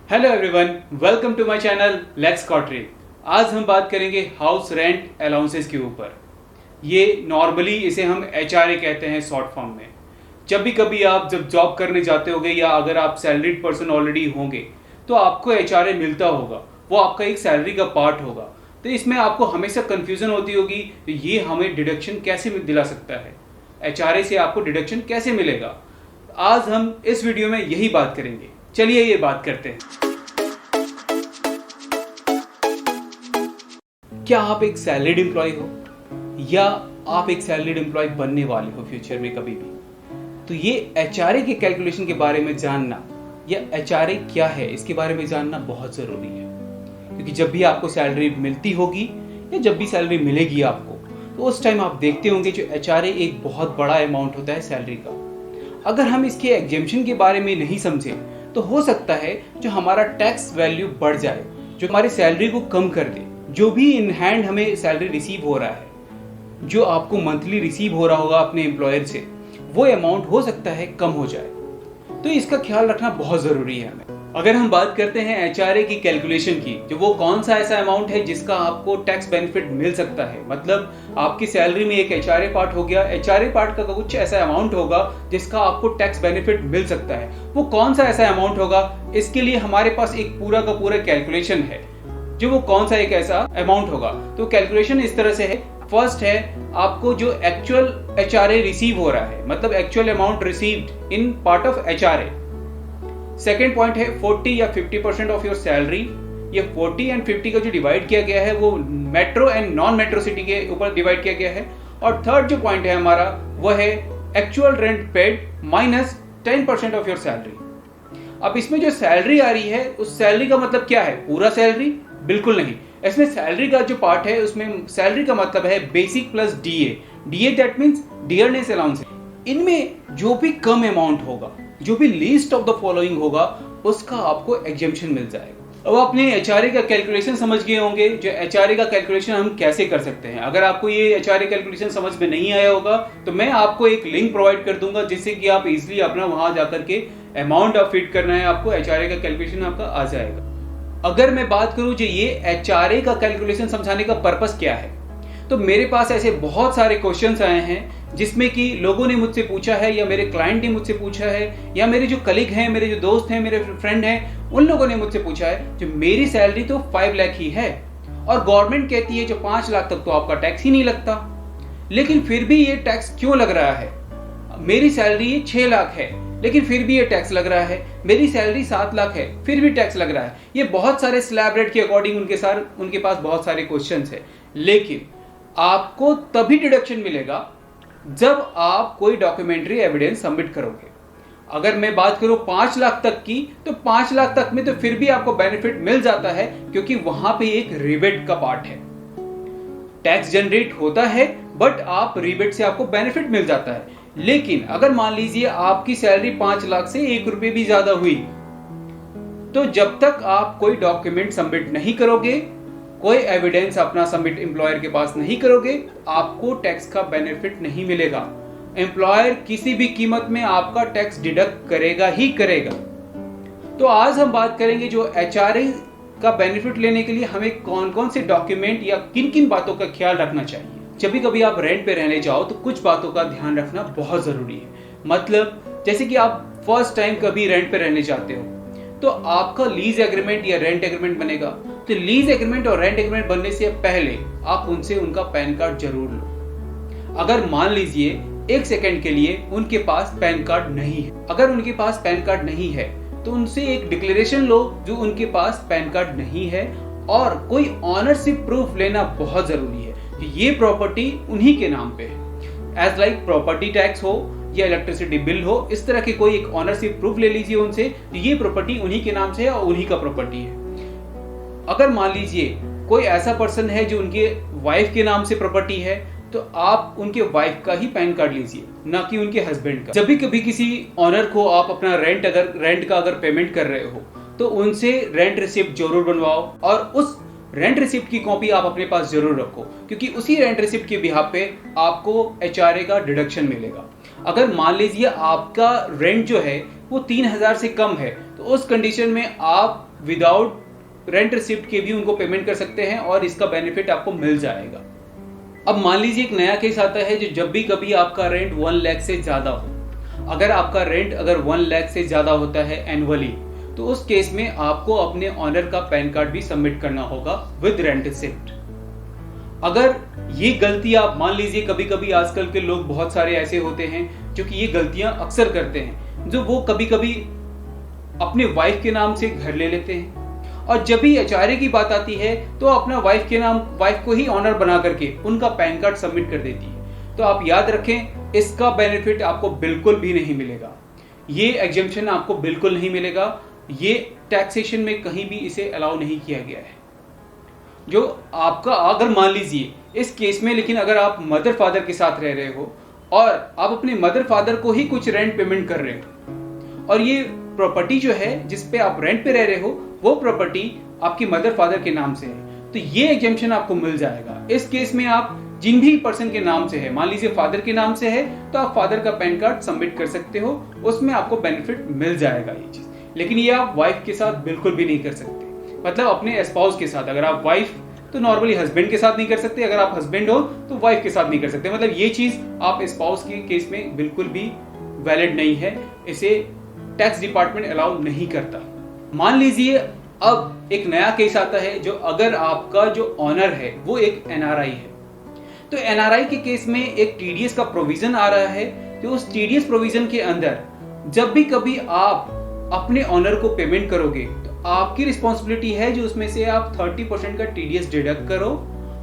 Hello everyone, welcome to my channel let's कॉटरी। आज हम बात करेंगे हाउस रेंट अलाउंसेस के ऊपर। ये नॉर्मली इसे हम एचआरए कहते हैं शॉर्ट फॉर्म में। जब भी कभी आप जब जॉब करने जाते होंगे या अगर आप सैलरीड पर्सन ऑलरेडी होंगे तो आपको एचआरए मिलता होगा, वो आपका एक सैलरी का पार्ट होगा। तो इसमें आपको हमेशा कन्फ्यूजन होती होगी तो ये हमें डिडक्शन कैसे दिला सकता है, एचआरए से आपको डिडक्शन कैसे मिलेगा। आज हम इस वीडियो में यही बात करेंगे। चलिए ये बात करते हैं। क्या आप एक सैलरीड एम्प्लॉय हो या आप एक सैलरीड एम्प्लॉय बनने वाले हो फ्यूचर में कभी भी, तो ये एचआरए के कैलकुलेशन के बारे में जानना या एचआरए क्या है इसके बारे में जानना बहुत ज़रूरी है। क्योंकि जब भी आपको सैलरी मिलती होगी या जब भी सैलरी मिलेगी आपको, तो उस टाइम आप देखते होंगे जो एचआरए एक बहुत बड़ा अमाउंट होता है सैलरी का। अगर हम इसके एग्जेम्पशन के बारे में नहीं समझे तो हो सकता है जो हमारा टैक्स वैल्यू बढ़ जाए, जो हमारी सैलरी को कम कर दे। जो भी इन हैंड हमें सैलरी रिसीव हो रहा है, जो आपको मंथली रिसीव हो रहा होगा अपने एम्प्लॉयर से, वो अमाउंट हो सकता है कम हो जाए। तो इसका ख्याल रखना बहुत ज़रूरी है हमें। अगर हम बात करते हैं एचआरए की कैलकुलेशन की, जो वो कौन सा ऐसा अमाउंट है जिसका आपको टैक्स बेनिफिट मिल सकता है, मतलब आपकी सैलरी में एक एचआरए पार्ट हो गया, एचआरए पार्ट का कुछ ऐसा अमाउंट होगा जिसका आपको टैक्स बेनिफिट मिल सकता है। वो कौन सा ऐसा अमाउंट होगा, इसके लिए हमारे पास एक पूरा का पूरा कैलकुलेशन है। जो वो कौन सा एक ऐसा अमाउंट होगा, तो कैलकुलेशन इस तरह से है। फर्स्ट है आपको जो एक्चुअल एचआरए रिसीव हो रहा है, मतलब actual amount received in part of HRA. Second point है 40 या 50% ऑफ योर सैलरी। ये 40 एंड 50 का जो डिवाइड किया गया है वो metro and non metro city के ऊपर डिवाइड किया गया है। और थर्ड जो पॉइंट है हमारा वो है actual rent paid minus 10% of your salary. अब इसमें जो सैलरी आ रही है, उस सैलरी का मतलब क्या है? पूरा सैलरी? बिल्कुल नहीं। इसमें सैलरी का जो पार्ट है उसमें सैलरी का मतलब है basic plus DA. DA that means dearness allowance. इनमें जो भी कम अमाउंट होगा, जो भी लीस्ट ऑफ द फॉलोइंग होगा, उसका आपको एग्जेम्पशन मिल जाएगा। अब आपने एचआरए का कैलकुलेशन समझ गए होंगे। जो एचआरए का कैलकुलेशन हम कैसे कर सकते हैं, अगर आपको ये एचआरए कैलकुलेशन समझ में नहीं आया होगा तो मैं आपको एक लिंक प्रोवाइड कर दूंगा जिससे कि आप इजीली अपना वहां जाकर के अमाउंट आप फिट करना है, आपको एचआरए का कैलकुलेशन आपका आ जाएगा। अगर मैं बात करूं जो ये एचआरए का कैलकुलेशन समझाने का पर्पस क्या है, तो मेरे पास ऐसे बहुत सारे क्वेश्चंस आए हैं जिसमें कि लोगों ने मुझसे पूछा है या मेरे क्लाइंट ने मुझसे पूछा है या मेरे जो कलीग हैं, मेरे जो दोस्त हैं, मेरे फ्रेंड हैं, उन लोगों ने मुझसे पूछा है जो मेरी सैलरी तो 5 लाख ही है और गवर्नमेंट कहती है जो 5 लाख तक तो आपका टैक्स ही नहीं लगता, लेकिन फिर भी ये टैक्स क्यों लग रहा है? मेरी सैलरी 6 लाख है लेकिन फिर भी ये टैक्स लग रहा है। मेरी सैलरी 7 लाख है फिर भी टैक्स लग रहा है। ये बहुत सारे स्लैब रेट के अकॉर्डिंग उनके पास बहुत सारे क्वेश्चंस है। लेकिन आपको तभी डिडक्शन मिलेगा जब आप कोई डॉक्यूमेंट्री एविडेंस सबमिट करोगे। अगर मैं बात करूं 5 लाख तक की, तो 5 लाख तक में तो फिर भी आपको बेनिफिट मिल जाता है क्योंकि वहां पे एक रिबेट का पार्ट है। टैक्स जनरेट होता है बट आप रिबेट से आपको बेनिफिट मिल जाता है। लेकिन अगर मान लीजिए आपकी सैलरी 5 लाख से 1 रुपए भी ज्यादा हुई, तो जब तक आप कोई डॉक्यूमेंट सबमिट नहीं करोगे, कोई एविडेंस अपना सबमिट एम्प्लॉयर के पास नहीं करोगे, आपको टैक्स का बेनिफिट नहीं मिलेगा। एम्प्लॉयर किसी भी कीमत में आपका टैक्स डिडक्ट करेगा ही करेगा। तो आज हम बात करेंगे जो एचआरए का बेनिफिट लेने के लिए हमें कौन कौन से डॉक्यूमेंट या किन किन बातों का ख्याल रखना चाहिए। जब भी कभी आप रेंट पे रहने जाओ तो कुछ बातों का ध्यान रखना बहुत जरूरी है। मतलब जैसे कि आप फर्स्ट टाइम कभी रेंट पे रहने जाते हो तो आपका लीज एग्रीमेंट या रेंट एग्रीमेंट बनेगा। तो लीज एग्रीमेंट और रेंट एग्रीमेंट बनने से पहले आप उनसे उनका पैन कार्ड जरूर लो। अगर मान लीजिए 1 सेकंड के लिए उनके पास पैन कार्ड नहीं है, अगर उनके पास पैन कार्ड नहीं है तो उनसे एक डिक्लेरेशन लो जो उनके पास पैन कार्ड नहीं है, और कोई ऑनरशिप प्रूफ लेना बहुत जरूरी है कि ये प्रॉपर्टी उन्हीं के नाम पे है। एज लाइक प्रॉपर्टी टैक्स हो या इलेक्ट्रिसिटी बिल हो, इस तरह के कोई एक ऑनरशिप प्रूफ ले लीजिए उनसे, ये प्रॉपर्टी उन्हीं के नाम से है और उन्हीं का प्रॉपर्टी है। अगर मान लीजिए कोई ऐसा पर्सन है जो उनके वाइफ के नाम से प्रॉपर्टी है, तो आप उनके वाइफ का ही पैन कार्ड लीजिए, ना कि उनके हस्बैंड का। जब भी कभी किसी ऑनर को आप अपना रेंट का अगर पेमेंट कर रहे हो तो उनसे रेंट रिसिप्ट जरूर बनवाओ और उस रेंट रिसिप्ट की कॉपी आप अपने पास जरूर रखो, क्योंकि उसी रेंट रिसिप्ट के बिहाफ पे आपको एचआरए का डिडक्शन मिलेगा। अगर मान लीजिए आपका रेंट जो है वो 3,000 से कम है, तो उस कंडीशन में आप विदाउट रेंट रिसिप्ट के भी उनको पेमेंट कर सकते हैं और इसका बेनिफिट आपको मिल जाएगा। अब मान लीजिए एक नया केस आता है जो जब भी कभी आपका रेंट 1 लाख से ज्यादा हो। अगर आपका रेंट अगर 1 लाख से ज्यादा होता है एनुअली, तो उस केस में आपको अपने ऑनर का पैन कार्ड भी सबमिट करना होगा विद रेंट रिसिप्ट। अगर ये गलती आप मान लीजिए, कभी कभी आजकल के लोग बहुत सारे ऐसे होते हैं जो कि ये गलतियां अक्सर करते हैं, जो वो कभी कभी अपने वाइफ के नाम से घर ले लेते हैं और जब भी एचआरए की बात आती है तो अपना वाइफ को ही ऑनर बना करके उनका पैन कार्ड सबमिट कर देती है। तो आप याद रखें, इसका बेनिफिट आपको बिल्कुल भी नहीं मिलेगा, ये एग्जेम्पशन आपको बिल्कुल नहीं मिलेगा, ये टैक्सेशन में कहीं भी इसे अलाउ नहीं किया गया है। जो आपका अगर मान लीजिए इस केस में, लेकिन अगर आप मदर फादर के साथ रह रहे हो और आप अपने मदर फादर को ही कुछ रेंट पेमेंट कर रहे हो और ये प्रॉपर्टी जो है जिस पे आप रेंट पे रह रहे हो वो प्रॉपर्टी आपकी मदर फादर के नाम से है, तो ये एग्जेम्पशन आपको मिल जाएगा। इस केस में आप जिन भी पर्सन के नाम से है, मान लीजिए फादर के नाम से है, तो आप फादर का पैन कार्ड सबमिट कर सकते हो, उसमें आपको बेनिफिट मिल जाएगा ये चीज। लेकिन ये आप वाइफ के साथ बिल्कुल भी नहीं कर सकते, मतलब अपने स्पाउस के साथ। अगर आप वाइफ तो नॉर्मली हस्बैंड के साथ नहीं कर सकते, अगर आप हस्बैंड हो तो वाइफ के साथ नहीं कर सकते। मतलब ये चीज आप स्पाउस के केस में बिल्कुल भी वैलिड नहीं है, इसे टैक्स डिपार्टमेंट अलाउ नहीं करता। मान लीजिए अब एक नया केस आता है, जो अगर आपका जो ऑनर है वो एक एनआरआई है, तो एनआरआई के केस में एक टीडीएस का प्रोविजन आ रहा है। तो उस टीडीएस प्रोविजन के अंदर जब भी कभी आप अपने ऑनर को पेमेंट करोगे तो आपकी रिस्पॉन्सिबिलिटी है जो उसमें से आप 30% का टीडीएस डिडक्ट करो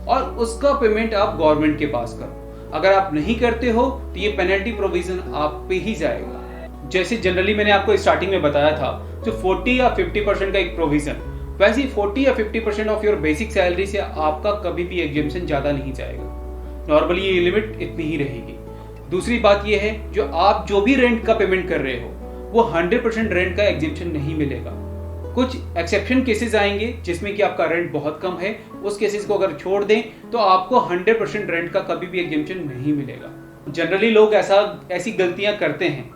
और उसका पेमेंट आप गवर्नमेंट के पास करो। अगर आप नहीं करते हो तो ये पेनल्टी प्रोविजन आप पे ही जाएगा। जैसे जनरली मैंने आपको स्टार्टिंग में बताया था, जो 40 या 50% का एक प्रोविजन, वैसे 40 या 50% ऑफ योर बेसिक सैलरी से आपका कभी भी एग्जेम्पशन ज्यादा नहीं जाएगा। नॉर्मली ये लिमिट इतनी ही रहेगी। दूसरी बात ये है, जो आप जो भी रेंट का पेमेंट कर रहे हो वो 100% रेंट का एग्जेम्पशन नहीं मिलेगा। कुछ एक्सेप्शन केसेस आएंगे जिसमें कि आपका रेंट बहुत कम है, उस केसेस को अगर छोड़ दें तो आपको 100% रेंट का कभी भी एग्जेम्पशन नहीं मिलेगा। जनरली लोग ऐसी गलतियां करते हैं,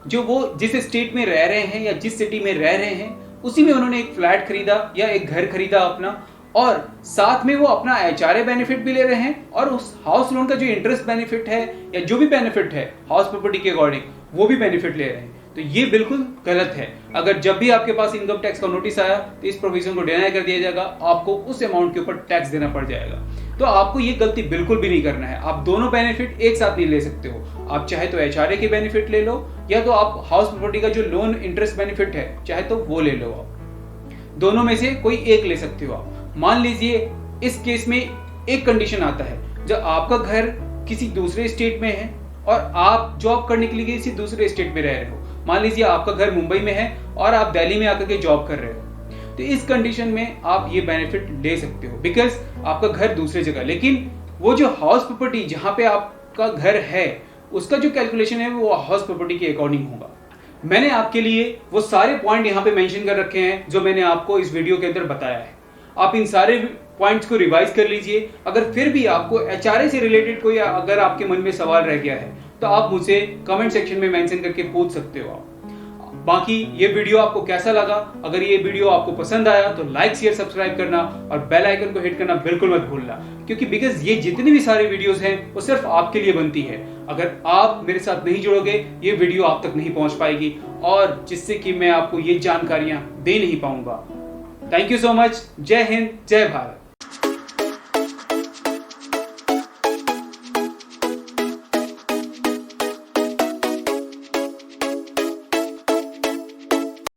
जो वो जिस स्टेट में रह रहे हैं या जिस सिटी में रह रहे हैं उसी में उन्होंने एक फ्लैट खरीदा या एक घर खरीदा अपना, और साथ में वो अपना एचआरए बेनिफिट भी ले रहे हैं और उस हाउस लोन का जो इंटरेस्ट बेनिफिट है या जो भी बेनिफिट है हाउस प्रॉपर्टी के अकॉर्डिंग वो भी बेनिफिट ले रहे हैं। तो ये बिल्कुल गलत है। अगर जब भी आपके पास इनकम टैक्स का नोटिस आया तो इस प्रोविजन को डिनाई कर दिया जाएगा, आपको उस अमाउंट के ऊपर टैक्स देना पड़ जाएगा। तो आपको ये गलती बिल्कुल भी नहीं करना है। आप दोनों बेनिफिट एक साथ नहीं ले सकते हो। आप चाहे तो एचआरए के बेनिफिट ले लो या तो आप हाउस प्रॉपर्टी का जो लोन इंटरेस्ट बेनिफिट है चाहे तो वो ले लो। आप दोनों में से कोई एक ले सकते हो। आप मान लीजिए इस केस में एक कंडीशन आता है, जब आपका घर किसी दूसरे स्टेट में है और आप जॉब करने के लिए किसी दूसरे स्टेट में रह रहे हो। मान लीजिए आपका घर मुंबई में है और आप दिल्ली में आकर के जॉब कर रहे हो, तो इस कंडीशन में आप ये बेनिफिट ले सकते हो बिकॉज आपका घर दूसरे जगह। लेकिन वो जो हाउस प्रॉपर्टी जहां पे आपका घर है उसका जो कैलकुलेशन है वो हाउस प्रॉपर्टी के अकॉर्डिंग होगा। मैंने आपके लिए वो सारे पॉइंट यहाँ पे मेंशन कर रखे हैं जो मैंने आपको इस वीडियो के अंदर बताया है। आप इन सारे पॉइंट्स को रिवाइज कर लीजिए। अगर फिर भी आपको एचआरए से रिलेटेड कोई अगर आपके मन में सवाल रह गया है तो आप मुझसे कमेंट सेक्शन में मेंशन करके पूछ सकते हो। आप बाकी ये वीडियो आपको कैसा लगा, अगर ये वीडियो आपको पसंद आया तो लाइक शेयर सब्सक्राइब करना और बेल आइकन को हिट करना बिल्कुल मत भूलना, क्योंकि बिकॉज ये जितनी भी सारी वीडियोस हैं वो सिर्फ आपके लिए बनती है। अगर आप मेरे साथ नहीं जुड़ोगे ये वीडियो आप तक नहीं पहुंच पाएगी और जिससे कि मैं आपको ये जानकारियां दे नहीं पाऊंगा। Thank you so much. जय हिंद, जय भारत।